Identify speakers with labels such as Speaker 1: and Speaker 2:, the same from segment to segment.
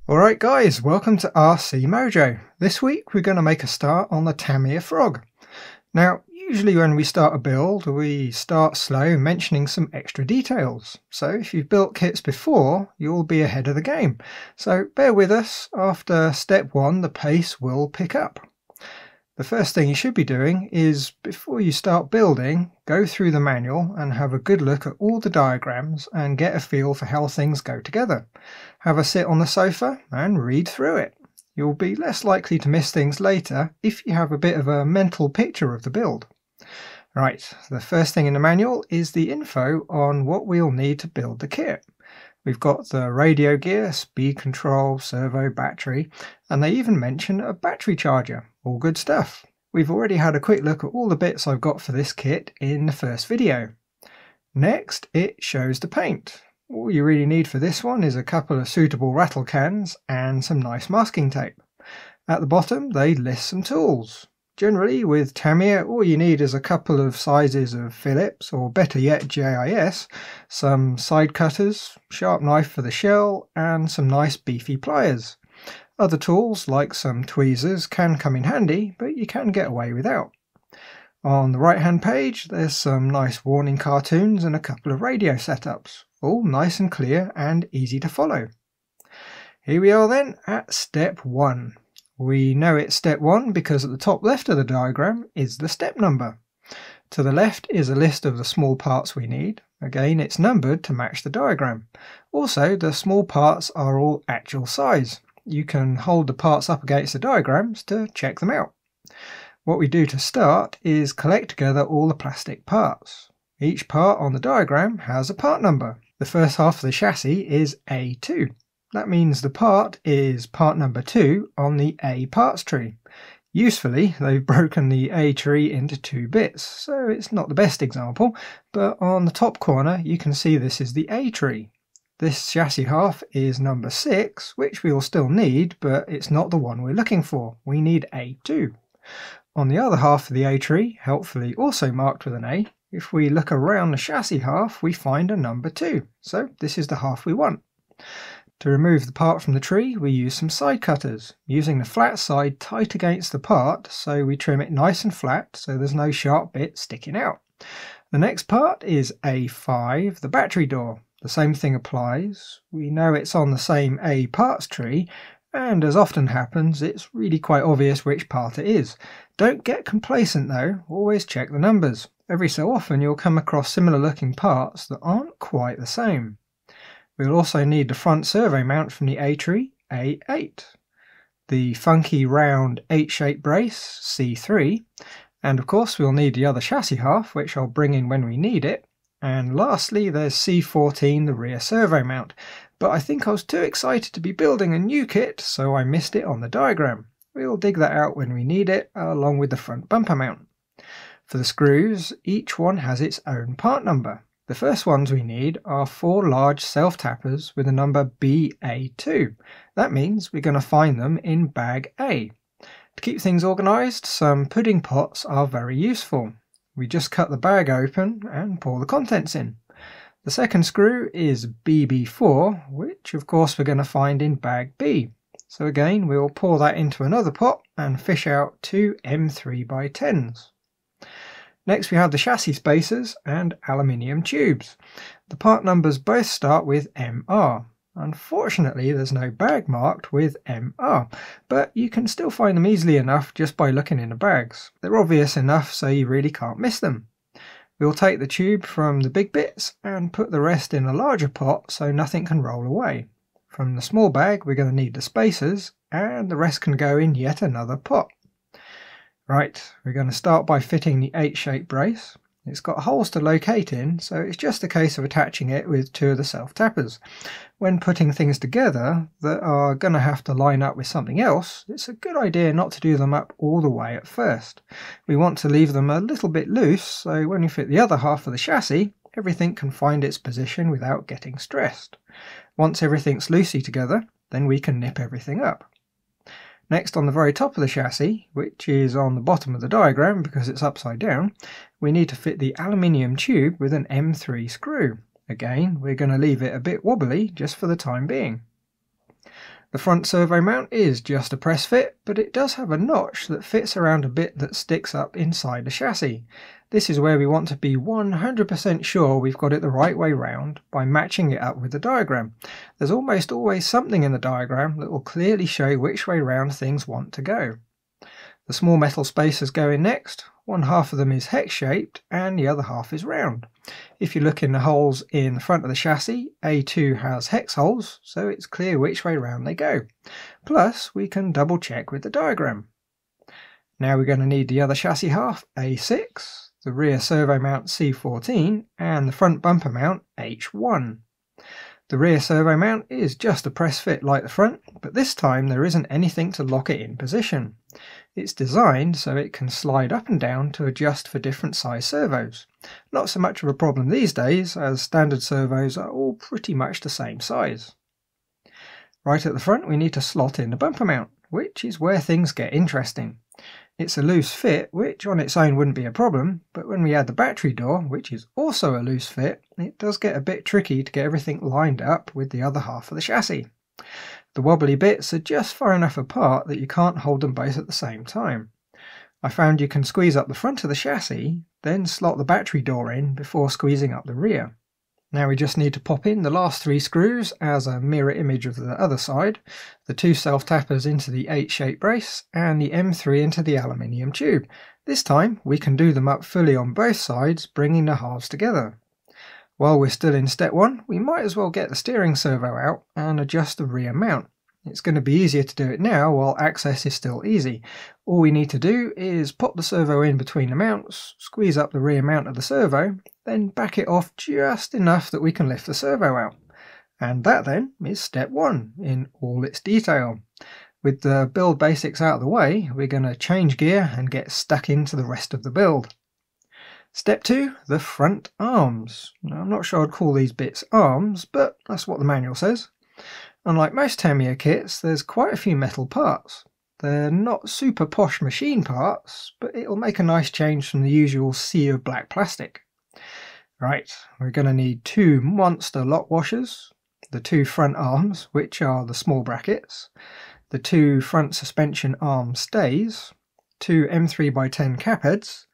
Speaker 1: Alright guys, welcome to RC Mojo. This week we're going to make a start on the Tamiya Frog. Now, usually when we start a build, we start slow, mentioning some extra details. So if you've built kits before, you'll be ahead of the game. So bear with us, after step 1 the pace will pick up. The first thing you should be doing is, before you start building, go through the manual and have a good look at all the diagrams and get a feel for how things go together. Have a sit on the sofa and read through it. You'll be less likely to miss things later if you have a bit of a mental picture of the build. Right, the first thing in the manual is the info on what we'll need to build the kit. We've got the radio gear, speed control, servo, battery, and they even mention a battery charger. All good stuff. We've already had a quick look at all the bits I've got for this kit in the first video. Next, it shows the paint. All you really need for this one is a couple of suitable rattle cans and some nice masking tape. At the bottom, they list some tools. Generally, with Tamiya, all you need is a couple of sizes of Phillips, or better yet JIS, some side cutters, sharp knife for the shell, and some nice beefy pliers. Other tools, like some tweezers, can come in handy, but you can get away without. On the right hand page, there's some nice warning cartoons and a couple of radio setups, all nice and clear and easy to follow. Here we are then at step 1. We know it's step 1 because at the top left of the diagram is the step number. To the left is a list of the small parts we need. Again, it's numbered to match the diagram. Also, the small parts are all actual size. You can hold the parts up against the diagrams to check them out. What we do to start is collect together all the plastic parts. Each part on the diagram has a part number. The first half of the chassis is A2. That means the part is part number 2 on the A parts tree. Usefully, they've broken the A tree into 2 bits, so it's not the best example, but on the top corner you can see this is the A tree. This chassis half is number 6, which we'll still need, but it's not the one we're looking for. We need A2. On the other half of the A tree, helpfully also marked with an A, if we look around the chassis half, we find a number 2, so this is the half we want. To remove the part from the tree, we use some side cutters, using the flat side tight against the part, so we trim it nice and flat so there's no sharp bit sticking out. The next part is A5, the battery door. The same thing applies. We know it's on the same A parts tree, and as often happens, it's really quite obvious which part it is. Don't get complacent though, always check the numbers. Every so often you'll come across similar looking parts that aren't quite the same. We'll also need the front servo mount from the A tree, A8, the funky round 8-shaped brace, C3, and of course we'll need the other chassis half, which I'll bring in when we need it, and lastly there's C14, the rear servo mount, but I think I was too excited to be building a new kit, so I missed it on the diagram. We'll dig that out when we need it, along with the front bumper mount. For the screws, each one has its own part number. The first ones we need are 4 large self-tappers with the number BA2. That means we're going to find them in bag A. To keep things organised, some pudding pots are very useful. We just cut the bag open and pour the contents in. The second screw is BB4, which of course we're going to find in bag B. So again, we'll pour that into another pot and fish out 2 M3x10s. Next we have the chassis spacers and aluminium tubes. The part numbers both start with MR. Unfortunately there's no bag marked with MR, but you can still find them easily enough just by looking in the bags. They're obvious enough so you really can't miss them. We'll take the tube from the big bits and put the rest in a larger pot so nothing can roll away. From the small bag we're going to need the spacers, and the rest can go in yet another pot. Right, we're going to start by fitting the 8-shaped brace. It's got holes to locate in, so it's just a case of attaching it with 2 of the self-tappers. When putting things together that are going to have to line up with something else, it's a good idea not to do them up all the way at first. We want to leave them a little bit loose, so when you fit the other half of the chassis, everything can find its position without getting stressed. Once everything's loosely together, then we can nip everything up. Next, on the very top of the chassis, which is on the bottom of the diagram because it's upside down, we need to fit the aluminium tube with an M3 screw. Again, we're going to leave it a bit wobbly just for the time being. The front servo mount is just a press fit, but it does have a notch that fits around a bit that sticks up inside the chassis. This is where we want to be 100% sure we've got it the right way round by matching it up with the diagram. There's almost always something in the diagram that will clearly show which way round things want to go. The small metal spacers go in next. One half of them is hex-shaped and the other half is round. If you look in the holes in the front of the chassis, A2 has hex holes, so it's clear which way round they go. Plus, we can double check with the diagram. Now we're going to need the other chassis half, A6, the rear servo mount C14, and the front bumper mount H1. The rear servo mount is just a press fit like the front, but this time there isn't anything to lock it in position. It's designed so it can slide up and down to adjust for different size servos. Not so much of a problem these days, as standard servos are all pretty much the same size. Right at the front we need to slot in the bumper mount, which is where things get interesting. It's a loose fit, which on its own wouldn't be a problem, but when we add the battery door, which is also a loose fit, it does get a bit tricky to get everything lined up with the other half of the chassis. The wobbly bits are just far enough apart that you can't hold them both at the same time. I found you can squeeze up the front of the chassis, then slot the battery door in before squeezing up the rear. Now we just need to pop in the last 3 screws as a mirror image of the other side, the 2 self-tappers into the 8-shape brace, and the M3 into the aluminium tube. This time we can do them up fully on both sides, bringing the halves together. While we're still in step 1, we might as well get the steering servo out and adjust the rear mount. It's going to be easier to do it now while access is still easy. All we need to do is pop the servo in between the mounts, squeeze up the rear mount of the servo, then back it off just enough that we can lift the servo out. And that then is step 1 in all its detail. With the build basics out of the way, we're going to change gear and get stuck into the rest of the build. Step 2, the front arms. Now, I'm not sure I'd call these bits arms, but that's what the manual says. Unlike most Tamiya kits, there's quite a few metal parts. They're not super posh machine parts, but it'll make a nice change from the usual sea of black plastic. Right, we're going to need 2 monster lock washers, the 2 front arms, which are the small brackets, the 2 front suspension arm stays, 2 M3x10 cap heads.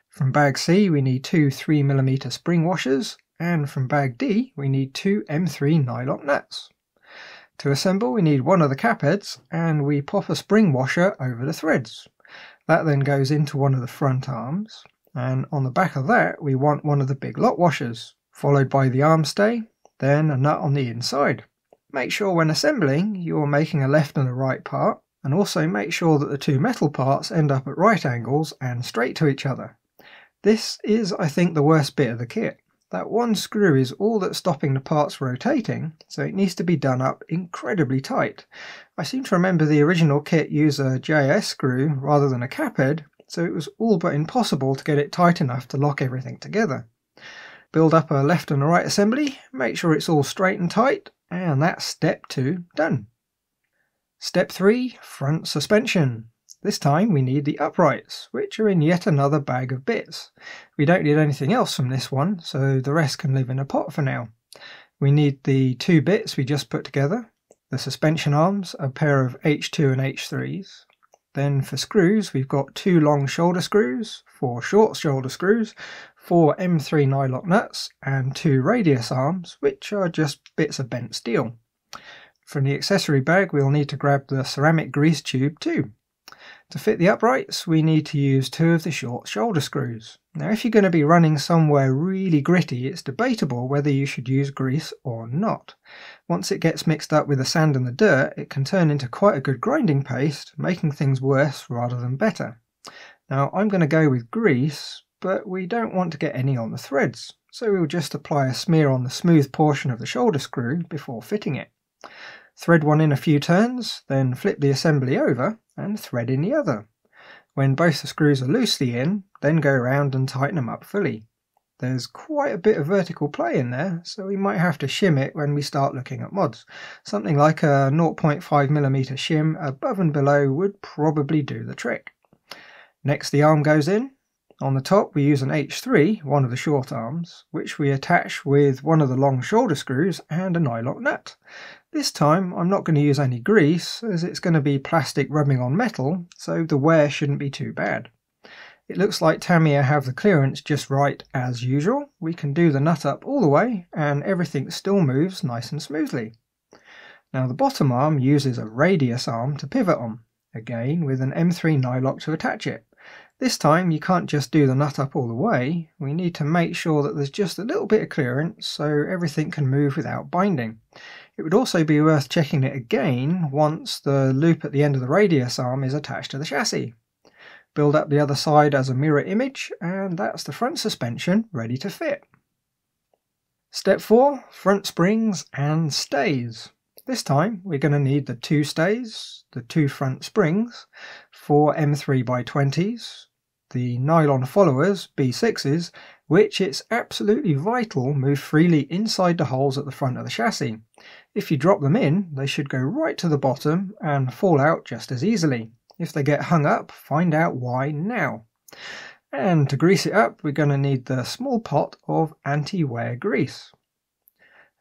Speaker 1: From bag C we need 2 3mm spring washers, and from bag D we need 2 M3 nylock nuts. To assemble we need one of the cap heads, and we pop a spring washer over the threads. That then goes into one of the front arms, and on the back of that we want one of the big lock washers, followed by the arm stay, then a nut on the inside. Make sure when assembling you're making a left and a right part, and also make sure that the 2 metal parts end up at right angles and straight to each other. This is, I think, the worst bit of the kit. That one screw is all that's stopping the parts rotating, so it needs to be done up incredibly tight. I seem to remember the original kit used a JS screw rather than a cap head, so it was all but impossible to get it tight enough to lock everything together. Build up a left and a right assembly, make sure it's all straight and tight, and that's step 2 done. Step 3, front suspension. This time we need the uprights, which are in yet another bag of bits. We don't need anything else from this one, so the rest can live in a pot for now. We need the 2 bits we just put together, the suspension arms, a pair of H2 and H3s. Then for screws we've got 2 long shoulder screws, 4 short shoulder screws, 4 M3 nylock nuts, and 2 radius arms, which are just bits of bent steel. From the accessory bag we'll need to grab the ceramic grease tube too. To fit the uprights we need to use 2 of the short shoulder screws. Now if you're going to be running somewhere really gritty, it's debatable whether you should use grease or not. Once it gets mixed up with the sand and the dirt, it can turn into quite a good grinding paste, making things worse rather than better. Now I'm going to go with grease, but we don't want to get any on the threads, so we'll just apply a smear on the smooth portion of the shoulder screw before fitting it. Thread one in a few turns, then flip the assembly over and thread in the other. When both the screws are loosely in, then go around and tighten them up fully. There's quite a bit of vertical play in there, so we might have to shim it when we start looking at mods. Something like a 0.5mm shim above and below would probably do the trick. Next the arm goes in. On the top we use an H3, one of the short arms, which we attach with one of the long shoulder screws and a nylock nut. This time I'm not going to use any grease, as it's going to be plastic rubbing on metal, so the wear shouldn't be too bad. It looks like Tamiya have the clearance just right as usual. We can do the nut up all the way and everything still moves nice and smoothly. Now the bottom arm uses a radius arm to pivot on, again with an M3 nylock to attach it. This time you can't just do the nut up all the way, we need to make sure that there's just a little bit of clearance so everything can move without binding. It would also be worth checking it again once the loop at the end of the radius arm is attached to the chassis. Build up the other side as a mirror image, and that's the front suspension ready to fit. Step 4. Front springs and stays. This time we're going to need the 2 stays, the 2 front springs, 4 M3x20s, the nylon followers, B6s, which it's absolutely vital move freely inside the holes at the front of the chassis. If you drop them in, they should go right to the bottom and fall out just as easily. If they get hung up, find out why now. And to grease it up, we're going to need the small pot of anti-wear grease.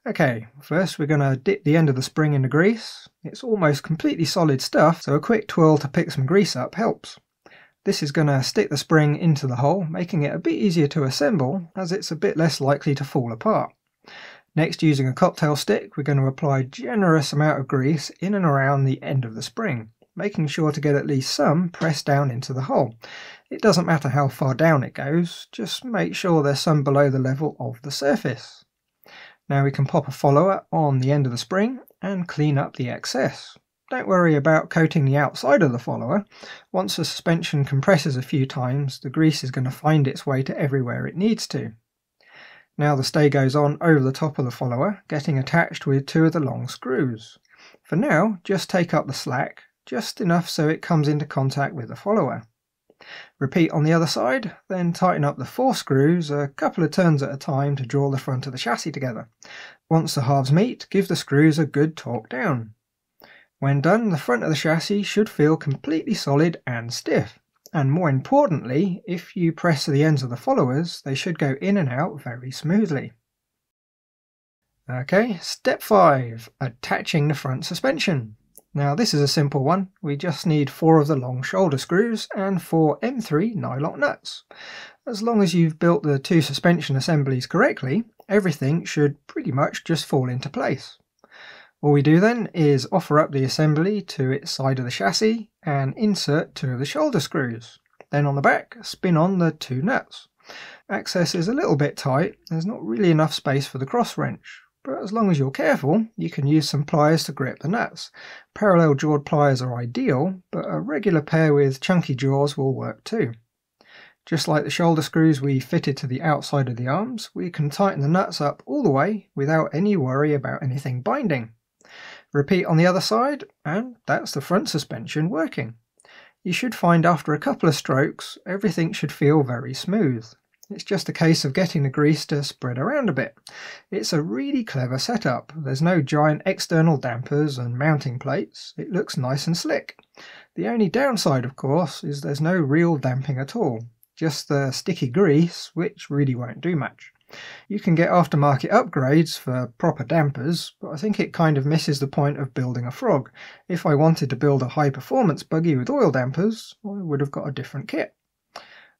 Speaker 1: Okay, first we're going to dip the end of the spring in the grease. It's almost completely solid stuff, so a quick twirl to pick some grease up helps. This is going to stick the spring into the hole, making it a bit easier to assemble, as it's a bit less likely to fall apart. Next, using a cocktail stick, we're going to apply a generous amount of grease in and around the end of the spring, making sure to get at least some pressed down into the hole. It doesn't matter how far down it goes, just make sure there's some below the level of the surface. Now we can pop a follower on the end of the spring and clean up the excess. Don't worry about coating the outside of the follower. Once the suspension compresses a few times, the grease is going to find its way to everywhere it needs to. Now the stay goes on over the top of the follower, getting attached with 2 of the long screws. For now, just take up the slack, just enough so it comes into contact with the follower. Repeat on the other side, then tighten up the 4 screws a couple of turns at a time to draw the front of the chassis together. Once the halves meet, give the screws a good torque down. When done, the front of the chassis should feel completely solid and stiff. And more importantly, if you press the ends of the followers, they should go in and out very smoothly. Okay, step 5. Attaching the front suspension. Now this is a simple one. We just need 4 of the long shoulder screws and 4 M3 nylock nuts. As long as you've built the 2 suspension assemblies correctly, everything should pretty much just fall into place. All we do then is offer up the assembly to its side of the chassis and insert 2 of the shoulder screws. Then on the back, spin on the 2 nuts. Access is a little bit tight, there's not really enough space for the cross wrench. But as long as you're careful, you can use some pliers to grip the nuts. Parallel jawed pliers are ideal, but a regular pair with chunky jaws will work too. Just like the shoulder screws we fitted to the outside of the arms, we can tighten the nuts up all the way without any worry about anything binding. Repeat on the other side, and that's the front suspension working. You should find after a couple of strokes, everything should feel very smooth. It's just a case of getting the grease to spread around a bit. It's a really clever setup. There's no giant external dampers and mounting plates. It looks nice and slick. The only downside, of course, is there's no real damping at all. Just the sticky grease, which really won't do much. You can get aftermarket upgrades for proper dampers, but I think it kind of misses the point of building a frog. If I wanted to build a high-performance buggy with oil dampers, I would have got a different kit.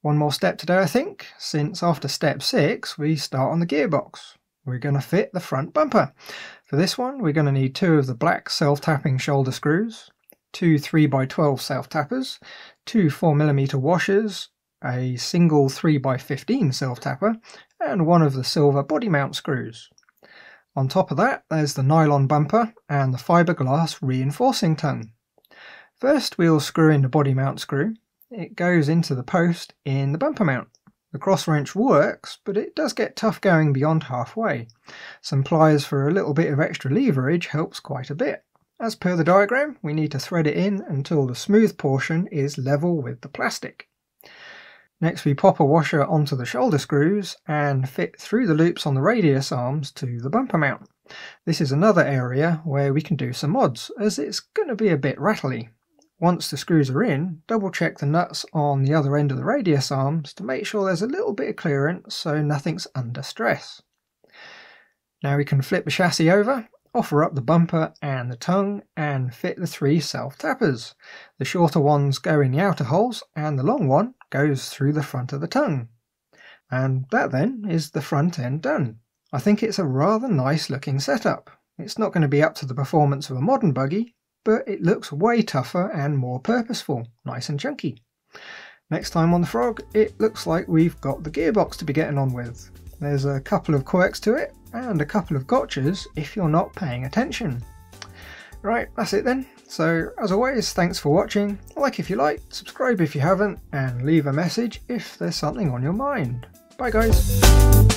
Speaker 1: One more step to do, I think, since after step 6 we start on the gearbox. We're going to fit the front bumper. For this one we're going to need 2 of the black self-tapping shoulder screws, 2 3x12 self-tappers, 2 4mm washers, a single 3x15 self-tapper, and 1 of the silver body mount screws. On top of that there's the nylon bumper and the fiberglass reinforcing tongue. First we'll screw in the body mount screw. It goes into the post in the bumper mount. The cross wrench works, but it does get tough going beyond halfway. Some pliers for a little bit of extra leverage helps quite a bit. As per the diagram, we need to thread it in until the smooth portion is level with the plastic. Next we pop a washer onto the shoulder screws and fit through the loops on the radius arms to the bumper mount. This is another area where we can do some mods, as it's going to be a bit rattly. Once the screws are in, double check the nuts on the other end of the radius arms to make sure there's a little bit of clearance so nothing's under stress. Now we can flip the chassis over, offer up the bumper and the tongue, and fit the 3 self-tappers. The shorter ones go in the outer holes and the long one goes through the front of the tongue. And that then is the front end done. I think it's a rather nice looking setup. It's not going to be up to the performance of a modern buggy, but it looks way tougher and more purposeful, nice and chunky. Next time on the Frog, it looks like we've got the gearbox to be getting on with. There's a couple of quirks to it, and a couple of gotchas if you're not paying attention. Right, that's it then. So as always, thanks for watching. Like if you like, subscribe if you haven't, and leave a message if there's something on your mind. Bye guys.